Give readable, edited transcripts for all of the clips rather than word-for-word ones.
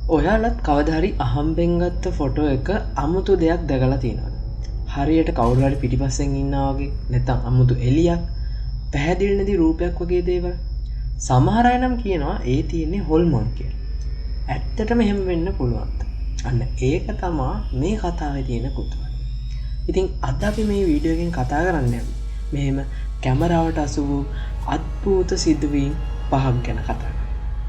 ඔයාලත් කවදා හරි අහම්බෙන් ගත්ත ෆොටෝ එක අමුතු දෙයක් දැකලා තියෙනවද? හරියට කවුරු හරි පිටිපස්සෙන් ඉන්නා වගේ නැත්නම් අමුතු එළියක්, පැහැදිලි නැති රූපයක් වගේ දේවල්. සමහර අය නම් කියනවා ඒ තියෙන්නේ හොල්මන් කියලා. ඇත්තටම එහෙම වෙන්න පුළුවන්. අන්න ඒක තමයි මේ කතාවේ තියෙන කුතුහලය. ඉතින් අද අපි මේ වීඩියෝ එකෙන් කතා කරන්න යන්නේ මෙහෙම කැමරාවට අසු වූ අద్භූත සිදුවීම් පහක් ගැන කතා කරමු.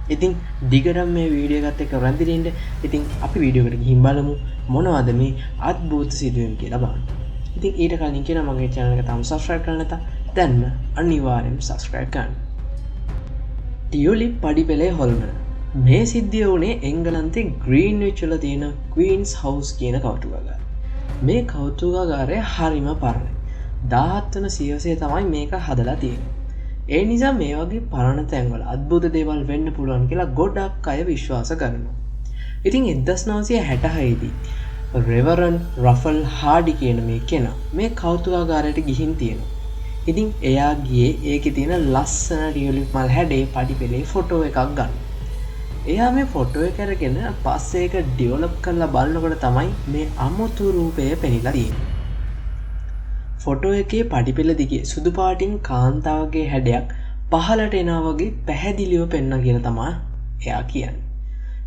ඉතින් දිගටම මේ වීඩියෝ එකත් එක්ක රැඳින්න. ඉතින් අපි වීඩියෝ එකට ගිහින් බලමු මොනවද මේ අద్භූත සිදුවීම් කියලා බලන්න. ඉතින් ඊට කලින් කියනවා මගේ channel එක තාම subscribe කරලා නැත්නම් දැන්ම අනිවාර්යෙන්ම subscribe කරන්න. ටියුලිප් පඩිපෙළේ හොල්මන. මේ සිද්ධිය වුණේ එංගලන්තේ ග්‍රීන්විච් වල තියෙන Queen's House කියන කෞතුකාගාරය. මේ කෞතුකාගාරය හරිම පරණයි. 17 වන සියවසේ තමයි මේක හදලා තියෙන්නේ. ඒ නිසා මේ වගේ පරණ තැන්වල අద్භූත දේවල් වෙන්න පුළුවන් කියලා ගොඩක් අය විශ්වාස කරනවා. ඉතින් 1966 දී රෙවරන් රෆල් හාඩි කියන මේ කෙනා මේ කෞතුකාගාරයට ගිහින් තියෙනවා. ඉතින් එයා ගියේ ඒකේ තියෙන ලස්සන ටියුලිප් මල් හැඩේ පඩිපෙළේ ෆොටෝ එකක් ගන්න. එයා මේ ෆොටෝ එක අරගෙන පස්සේ ඒක ඩෙවලොප් කරලා බලනකොට තමයි මේ අමුතු රූපය පෙනිලා තියෙන්නේ. ෆොටෝ එකේ පඩිපෙළ දිගේ සුදු පාටින් කාන්තාවගේ හැඩයක් පහළට එනවා වගේ පැහැදිලිව පෙන්වන කියලා තමයි එයා කියන්නේ.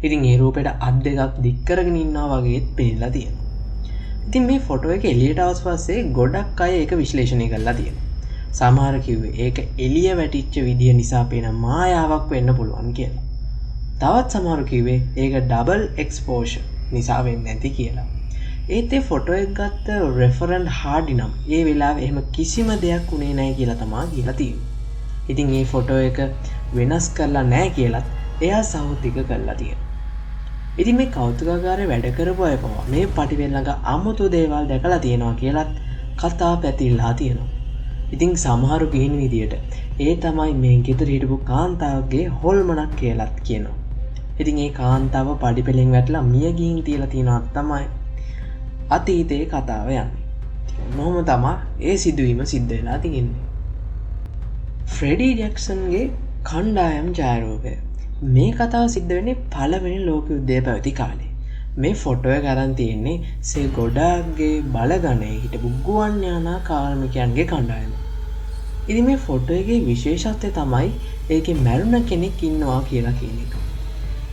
ඉතින් ඒ රූපෙට අත් දෙකක් දික් කරගෙන ඉන්නවා වගේත් පෙන්නලා තියෙනවා. ඉතින් මේ ෆොටෝ එක එළියට ආවස් පස්සේ ගොඩක් අය ඒක විශ්ලේෂණය කරලා තියෙනවා. සමහර කිව්වේ ඒක එළිය වැටිච්ච විදිය නිසා පේන මායාවක් වෙන්න පුළුවන් කියලා. තවත් සමහර කිව්වේ ඒක ඩබල් එක්ස්පෝෂර් නිසා වෙන්නේ නැති කියලා. ඒත් ඒ ෆොටෝ එක ගත්ත රෙෆරන්ට් හාඩි නම් ඒ වෙලාවේ එහෙම කිසිම දෙයක් උනේ නැහැ කියලා තමයි කියලා තියෙන්නේ. ඉතින් මේ ෆොටෝ එක වෙනස් කරලා නැහැ කියලත් එයා සහතික කරලා තියෙනවා. ඉතින් මේ කෞතුකාගාරේ වැඩ කරපු අය පවා මේ පටිපෙළ ළඟ අමුතු දේවල් දැකලා තියෙනවා කියලත් කතා පැතිරලා තියෙනවා. ඉතින් සමහරු කියන විදියට ඒ තමයි මේ ගෙදර හිටපු කාන්තාවගේ හොල්මනක් කියලාත් කියනවා. ඉතින් ඒ කාන්තාව පඩිපෙළෙන් වැටලා මිය ගිහින් තියලා තියෙනවා තමයි අතීතයේ කතාව යන්නේ. මොහොම තමයි ඒ සිදුවීම සිද්ධ වෙලා තියෙන්නේ. ෆ්‍රෙඩි ජැක්සන්ගේ කණ්ඩායම් ඡායාරූපය. මේ කතාව සිද්ධ වෙන්නේ පළවෙනි ලෝක යුද්ධය පැවති කාලේ. මේ ෆොටෝ එක අරන් තියෙන්නේ සෙගොඩාගේ බලගණේ හිටපු ගුවන් යානා කාර්මිකයන්ගේ කණ්ඩායම. ඉතින් මේ ෆොටෝ එකේ විශේෂත්වය තමයි ඒකේ මැරුණ කෙනෙක් ඉන්නවා කියලා කියන එක.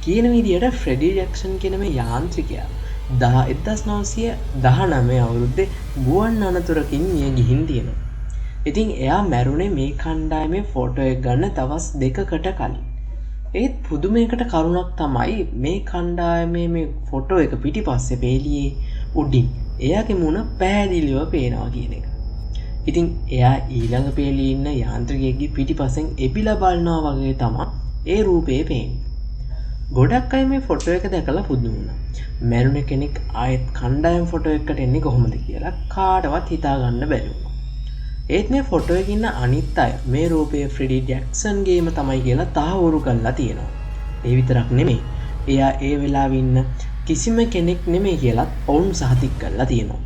කියන විදියට ෆ්‍රෙඩි ජැක්සන් කියන මේ යාන්ත්‍රිකයා 1919 අවුරුද්දේ ගුවන් අනතුරකින් මිය ගිහින් තියෙනවා. ඉතින් එයා මැරුණේ මේ කණ්ඩායමේ ෆොටෝ එක ගන්න දවස් 2කට කලින්. ඒත් පුදුමයකට කරුණක් තමයි මේ කණ්ඩායමේ මේ ෆොටෝ එක පිටිපස්සේ පෙළියේ උඩින් එයාගේ මුණ පැහැදිලිව පේනවා කියන එක. ඉතින් එයා ඊළඟ පෙළියේ ඉන්න යාන්ත්‍රිකයෙක්ගේ පිටිපස්සෙන් එබිලා බලනවා වගේ තමයි ඒ රූපේ පේන්නේ. ගොඩක් අය මේ ෆොටෝ එක දැකලා පුදුම වුණා. මැරුණ කෙනෙක් ආයෙත් කණ්ඩායම් ෆොටෝ එකකට එන්නේ කොහොමද කියලා කාටවත් හිතා ගන්න බැරි වුණා. ඒත් මේ ෆොටෝ එකේ ඉන්න අනිත් අය මේ රූපය ෆ්‍රෙඩි ජැක්සන්ගේම තමයි කියලා තහවුරු කරලා තියෙනවා. ඒ විතරක් නෙමෙයි. එයා ඒ වෙලාවේ ඉන්න කිසිම කෙනෙක් නෙමෙයි කියලා ඔවුන් සහතික කරලා තියෙනවා.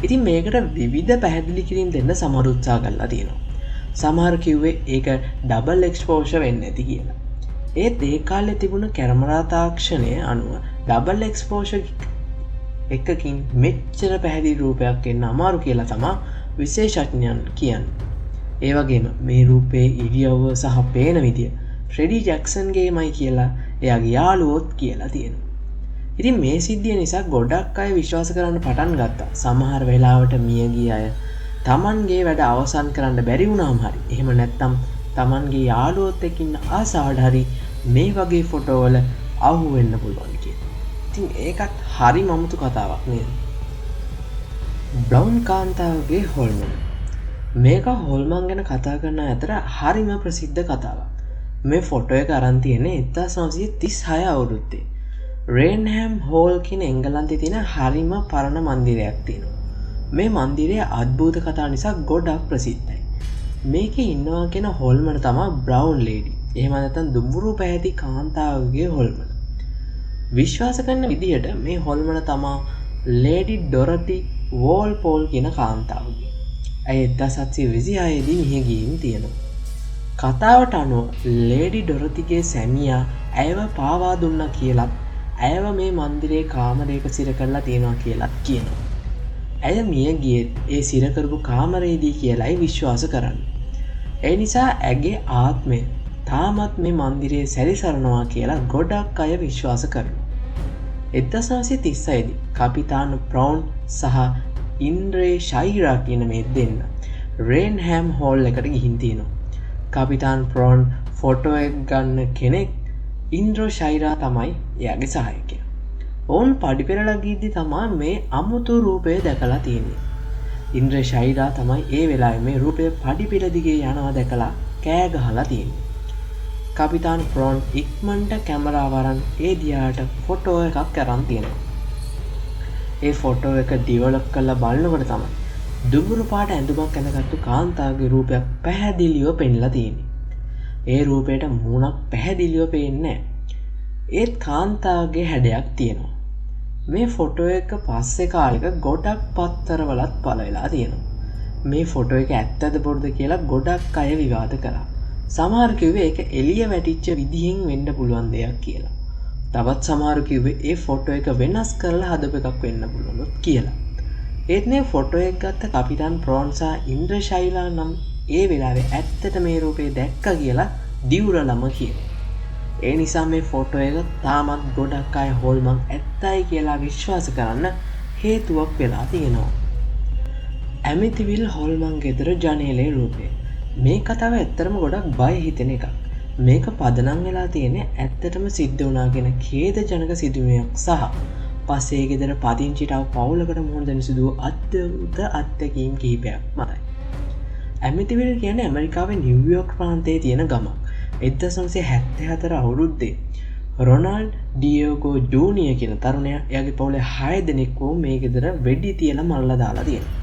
ඉතින් මේකට විවිධ පැහැදිලි කිරීම් දෙන්න සමහර උත්සාහ කරලා තියෙනවා. සමහර කිව්වේ ඒක ඩබල් එක්ස්පෝෂර් වෙන්නේ නැති කියලා. ඒත් ඒ කාලේ තිබුණ කැමරා තාක්ෂණය අනුව ඩබල් එක්ස්පෝෂර් එකකින් මෙච්චර පැහැදිලි රූපයක් එන්න අමාරු කියලා තමයි විශේෂඥයන් කියන්නේ. ඒ වගේම මේ රූපේ ඉරියව්ව සහ පේන විදිය ෆ්‍රෙඩි ජැක්සන්ගේමයි කියලා එයාගේ යාළුවොත් කියලා තියෙනවා. ඉතින් මේ සිද්ධිය නිසා ගොඩක් අය විශ්වාස කරන්න පටන් ගත්තා. සමහර වෙලාවට මිය ගිය අය Tamanගේ වැඩ අවසන් කරන්න බැරි වුණාම හරි එහෙම නැත්නම් Tamanගේ යාළුවොත් එක්ක ඉන්න ආසාවට හරි මේ වගේ ෆොටෝ වල අහු වෙන්න පුළුවන් කියලා. ඉතින් ඒකත් හරි මමුතු කතාවක් නේද? බ්‍රවුන් කාන්තාවගේ හොල්මන්. මේක හොල්මන් ගැන කතා කරන අතර හරිම ප්‍රසිද්ධ කතාවක්. මේ ෆොටෝ එක අරන් තියෙන්නේ 1936 අවුරුද්දේ. රේන්හැම් හෝල් කියන එංගලන්තේ තියෙන හරිම පරණ මන්දිරයක් තියෙනවා. මේ මන්දිරය අద్භූත කතා නිසා ගොඩක් ප්‍රසිද්ධයි. මේකේ ඉන්නවා කියන හොල්මන තමයි බ්‍රවුන් ලේඩි. එහෙම නැත්නම් දුඹුරු පැහැති කාන්තාවගේ හොල්මන. විශ්වාස කරන විදිහට මේ හොල්මන තමයි ලේඩි ඩොරති වෝල්පෝල් කියන කාන්තාවගේ. ඇය 1726 දී මිය ගිහින් තියෙනවා. කතාවට අනුව ලේඩි ඩොරතිගේ සැමියා ඇයව පාවා දුන්නා කියලා ඇයව මේ මන්දිරයේ කාමරයක සිර කරලා තියෙනවා කියලත් කියනවා. ඇය මිය ගියෙත් ඒ සිරකරපු කාමරයේදී කියලයි විශ්වාස කරන්න. ඒ නිසා ඇගේ ආත්මය තාමත් මේ මන්දිරයේ සැරිසරනවා කියලා ගොඩක් අය විශ්වාස කරනවා. 1936 දී කපිතාන් ප්‍රවුන් සහ ඉන්ද්‍රේ ශෛරා කියන මේ දෙන්න රේන්හැම් හෝල් එකට ගිහින් තියෙනවා. කපිතාන් ප්‍රවුන් ෆොටෝ එක ගන්න කෙනෙක් ඉන්ද්‍රෝ ශෛරා තමයි එයාගේ සහායකයා. ඔවුන් පඩිපෙරලා ගිහිද්දි තමයි මේ අමුතු රූපය දැකලා තියෙන්නේ. ඉන්ද්‍ර ශෛරා තමයි ඒ වෙලාවේ මේ රූපය පඩිපෙළ දිගේ යනවා දැකලා කෑ ගහලා තියෙන්නේ. කපිතාන් ප්‍රෝන් ඉක්මනට කැමරාව අරන් ඒ දිහාට ෆොටෝ එකක් අරන් තියෙනවා. ඒ ෆොටෝ එක ඩෙවලොප් කරලා බලනකොට තමයි දුඹුරු පාට ඇඳුමක් ඇඳගත්තු කාන්තාවගේ රූපයක් පැහැදිලිව පෙන්ලා තියෙන්නේ. ඒ රූපයට මූණක් පැහැදිලිව පේන්නේ ඒත් කාන්තාවගේ හැඩයක් තියෙනවා. මේ ෆොටෝ එක පස්සේ කාලෙක ගොඩක් පත්තරවලත් පළවෙලා තියෙනවා. මේ ෆොටෝ එක ඇත්තද බොරුද කියලා ගොඩක් අය විවාද කරා. සමහර කිව්වේ ඒක එළිය වැටිච්ච විදිහෙන් වෙන්න පුළුවන් දෙයක් කියලා. තවත් සමහර කිව්වේ ඒ ෆොටෝ එක වෙනස් කරලා හදපු එකක් වෙන්න පුළුවන්ලු කියලා. ඒත් මේ ෆොටෝ එක ගත්ත කපිටන් ප්‍රෝන්සා ඉන්ද්‍ර ශෛලා නම් ඒ වෙලාවේ ඇත්තට මේ රූපේ දැක්ක කියලා දිවුරලම කියනවා. ඒ නිසා මේ ෆොටෝ එක තාමත් ගොඩක් අය හොල්මන් ඇත්තයි කියලා විශ්වාස කරන්න හේතුවක් වෙලා තියෙනවා. ඇමිතිවිල් හොල්මන් ගෙදර ජනේලේ රූපය. මේ කතාව ඇත්තරම ගොඩක් බය හිතෙන එකක්. මේක පදනම් වෙලා තියෙන්නේ ඇත්තටම සිද්ධ වුණා කියන ඛේදජනක සිදුවීමක් සහ පස්සේ ගෙදර පදිංචිට ආව පවුලකට මුහුණ දෙන සිදුව අද්භූත අත්දැකීම් කිහිපයක් මතයි. ඇමිතිවිල් කියන්නේ ඇමරිකාවේ නිව්යෝක් ප්‍රාන්තයේ තියෙන ගමක්. 1974 අවුරුද්දේ රොනාල්ඩ් ඩියෝගෝ ජූනියර් කියන තරුණයා එයාගේ පවුලේ 6 දෙනෙක් වූ මේ ගෙදර වෙඩි තියලා මරලා දාලා තියෙනවා.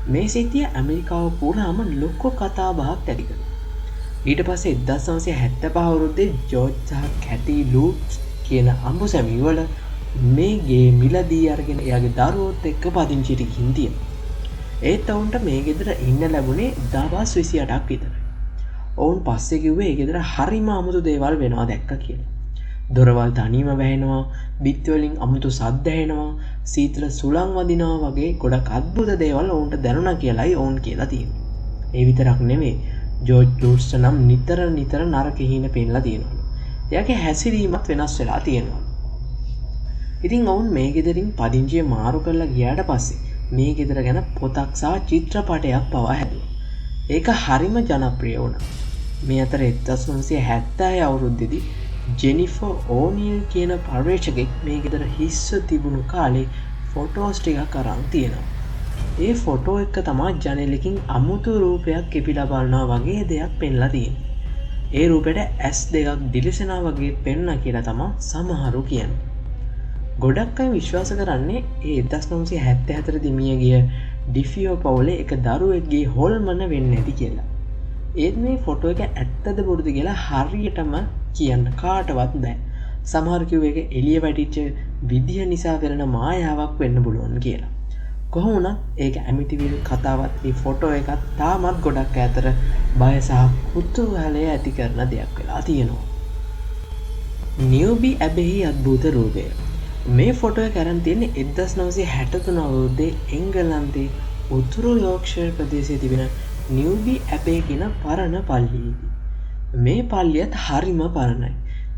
මේ සිද්ධිය ඇමරිකාව පුරාම ලොකු කතා බහක් ඇති කරා. ඊට පස්සේ 1975 අවුරුද්දේ ජෝර්ජ් සහ කැති ලූ කියන අඹු සැමිවල මේ ගේ මිලදී අරගෙන එයාගේ දරුවොත් එක්ක පදිංචිට ගිහින් තියෙනවා. ඒත් ඔවුන්ට මේ ගෙදර ඉන්න ලැබුණේ දවස් 28ක් විතරයි. ඔවුන් පස්සේ කිව්වේ ඒ ගෙදර හරිම අමුතු දේවල් වෙනවා දැක්කා කියලා. දොරවල් තනියම වැහෙනවා, බිත්තිවලින් අමුතු සද්ද ඇහෙනවා, සීතල සුළං වදිනවා වගේ ගොඩක් අద్భుත දේවල් ඔවුන්ට දැනුණා කියලායි ඔවුන් කියලා තියෙනවා. ඒ විතරක් නෙමෙයි ජෝර්ජ් ලූට්ස් නම් නිතර නරක හිණ පෙන්ලා තියෙනවා. එයාගේ හැසිරීමත් වෙනස් වෙලා තියෙනවා. ඉතින් ඔවුන් මේ ගෙදරින් පදිංචිය මාරු කරලා ගියාට පස්සේ මේ ගෙදර ගැන පොතක් සහ චිත්‍රපටයක් පවා හැදුවා. ඒක හරිම ජනප්‍රිය වුණා. මේ අතර 1976 අවුරුද්දේදී ජෙනිෆර් ඕනිල් කියන පර්යේෂකෙක් මේ ගෙදර හිස්ව තිබුණු කාලේ ෆොටෝස් ටිකක් අරන් තියෙනවා. ඒ ෆොටෝ එක තමයි ජනේලකින් අමුතු රූපයක් කෙපිලා බලනවා වගේ දෙයක් පෙන්ලා තියෙන්නේ. ඒ රූපෙට ඇස් දෙකක් දිලිසෙනා වගේ පෙන්නා කියලා තමයි සමහරු කියන්නේ. ගොඩක් අය විශ්වාස කරන්නේ ඒ 1974 දී මිය ගිය ඩිෆියෝ පවුලේ එක දරුවෙක්ගේ හොල්මන වෙන්නේ නැති කියලා. ඒත් මේ ෆොටෝ එක ඇත්තද බොරුද කියලා හරියටම කියන්න කාටවත් බෑ. සමහර කිව්ව එක එළිය වැටිච්ච විදිය නිසා වෙන මායාවක් වෙන්න පුළුවන් කියලා. කොහොම වුණත් ඒක ඇමිතිවිල් කතාවත් මේ ෆොටෝ එකත් තාමත් ගොඩක් අතර බය සහ කුතුහලය ඇති කරන දෙයක් වෙලා තියෙනවා. නියුබි ඇබෙහි අද්භූත රූපය. මේ ෆොටෝ එක අරන් තියෙන්නේ 1963 අවුරුද්දේ එංගලන්තයේ උතුරු යෝක්ෂයර් ප්‍රදේශයේ තිබෙන නියුබි ඇබේ කියන පරණ පල්ලියේදී. මේ පල්ලියත් හරිම පරණයි.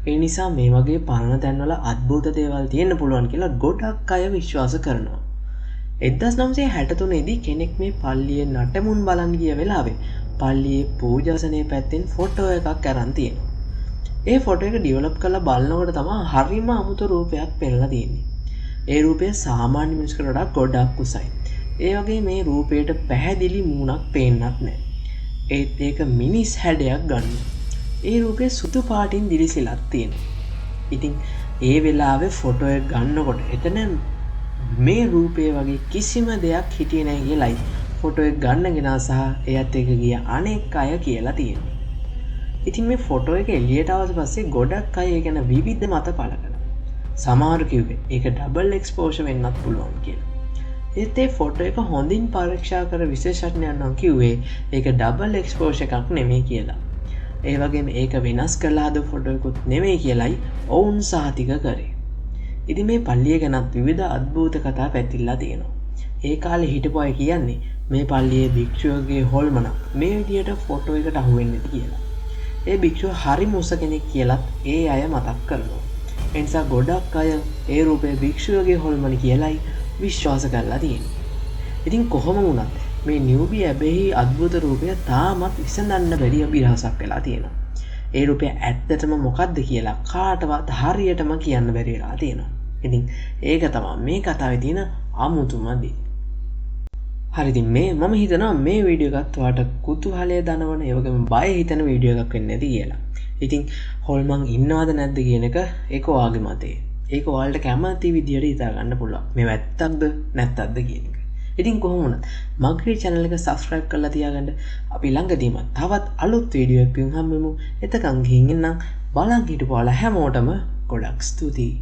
ඒ නිසා මේ වගේ පරණ තැන්වල අద్භූත දේවල් තියෙන්න පුළුවන් කියලා ගොඩක් අය විශ්වාස කරනවා. 1963 දී කෙනෙක් මේ පල්ලියේ නටමුන් බලන් ගිය වෙලාවේ පල්ලියේ පූජාසනයේ පැත්තෙන් ෆොටෝ එකක් අරන් තියෙනවා. ඒ ෆොටෝ එක ඩෙවලොප් කරලා බලනකොට තමයි හරිම අමුතු රූපයක් පෙන්නලා තියෙන්නේ. ඒ රූපය සාමාන්‍ය මිනිස්සුන්ට වඩා ගොඩක් උසයි. ඒ වගේ මේ රූපයට පැහැදිලි මූණක් පේන්නත් නැහැ. ඒත් ඒක මිනිස් හැඩයක් ගන්න. ඒ රූපේ සුදු පාටින් දිලිසෙලක් තියෙනවා. ඉතින් ඒ වෙලාවේ ෆොටෝ එක ගන්නකොට එතන මේ රූපේ වගේ කිසිම දෙයක් හිටියේ නැහැ කියලායි ෆොටෝ එක ගන්න කෙනා සහ එයත් එක්ක ගිය අනෙක් අය කියලා තියෙනවා. ඉතින් මේ ෆොටෝ එක එළියට ආවට පස්සේ ගොඩක් අය ඒ ගැන විවිධ මත පළ කළා. සමහරු කිව්වේ ඒක ඩබල් එක්ස්පෝෂර් වෙන්නත් පුළුවන් කියලා. ඒත් ඒ ෆොටෝ එක හොඳින් පරීක්ෂා කර විශේෂඥයන් නම් කිව්වේ ඒක ඩබල් එක්ස්පෝෂර් එකක් නෙමෙයි කියලා. ඒ වගේම ඒක වෙනස් කරලා හද ෆොටෝ එකකුත් නෙමෙයි කියලායි ඔවුන් සහතික කරේ. ඉතින් මේ පල්ලිය ගැනත් විවිධ අද්භූත කතා පැතිරලා තියෙනවා. ඒ කාලේ හිටපු අය කියන්නේ මේ පල්ලියේ භික්ෂුවගේ හොල්මන මේ විදියට ෆොටෝ එකට අහුවෙන්නේ කියලා. ඒ භික්ෂුව හරි මුස කෙනෙක් කියලත් ඒ අය මතක් කරනවා. ඒ නිසා ගොඩක් අය ඒ රූපය භික්ෂුවගේ හොල්මන කියලයි විශ්වාස කරලා තියෙනවා. ඉතින් කොහොම වුණත් මේ නිව්බි ඇබෙහි අද්භූත රූපය තාමත් විසඳන්න බැරි අභිරහසක් වෙලා තියෙනවා. ඒ රූපය ඇත්තටම මොකක්ද කියලා කාටවත් හරියටම කියන්න බැරි වෙලා තියෙනවා. ඉතින් ඒක තමයි මේ කතාවේ තියෙන අමුතුම දේ. හරි ඉතින් මේ මම හිතනවා මේ වීඩියෝ එකත් ඔයාලට කුතුහලය දනවන ඒ වගේම බය හිතෙන වීඩියෝ එකක් වෙන්නේ නැති කියලා. ඉතින් හොල්මන් ඉන්නවද නැද්ද කියන එක ඒක ඔයාගේ මතය. ඒක ඔයාලට කැමති විදියට හිතා ගන්න පුළුවන්. මේ ඇත්තක්ද නැත්තක්ද කියන එක. ඉතින් කොහොම වුණත් මගේ channel එක subscribe කරලා තියාගන්න. අපි ළඟදීම තවත් අලුත් වීඩියෝ එකකින් හම්බෙමු. එතකන් ගිහින් ඉන්නම් බලන් හිටපුවාලා හැමෝටම ගොඩක් ස්තුතියි.